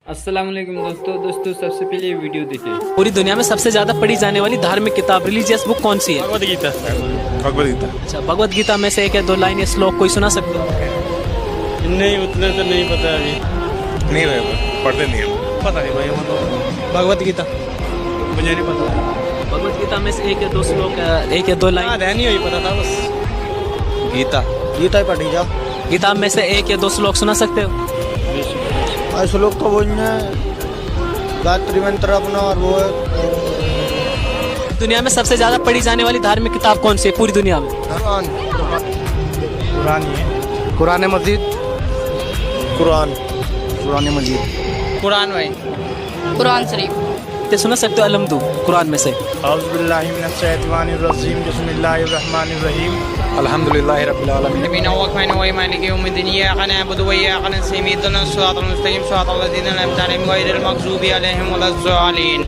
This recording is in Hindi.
अस्सलाम वालेकुम दोस्तों सबसे पहले ये वीडियो देखें। पूरी दुनिया में सबसे ज्यादा पढ़ी जाने वाली धार्मिक किताब रिलीजियस बुक कौन सी है? भगवद गीता। अच्छा, भगवत गीता में से एक या दो लाइन या श्लोक कोई सुना सकते हो? नहीं, उतना तो नहीं पता अभी। नहीं भाई, पढ़ते नहीं हम। पता नहीं भाई, वो तो भगवत गीता, मुझे नहीं पता। भगवत गीता में से एक या दो श्लोक, एक या दो लाइन। ध्यान नहीं हुई, पता था बस। गीता गीता ही पढ़ी जा। किताब में से एक या दो श्लोक सुना सकते हो? ऐसे लोग तो वो गायत्री मंत्र अपना और वो है दुनिया में सबसे ज्यादा पढ़ी जाने वाली धार्मिक किताब कौन सी है पूरी दुनिया में? कुरान ही है। कुरान मजीद। कुरान कुरान मजीद। कुरान भाई। कुरान शरीफ। तो सुना सकते हो अलहम्दु कुरान में से? औज़ुबिल्लाहि मिनश शैतानिर रजीम, बिस्मिल्लाहिर रहमानिर रहीम। अल्हम्दुलिल्लाहि रब्बिल आलमीन। नबीना वक़्फ़ना व मालिकि यौमिद्दीन, इय्याका नअबुदु व इय्याका नस्तईन, इहदिनास सिरातल मुस्तक़ीम, सिरातल लज़ीना अनअमता अलैहिम गैरिल मग़ज़ूबि अलैहिम वलज़्ज़ालिन।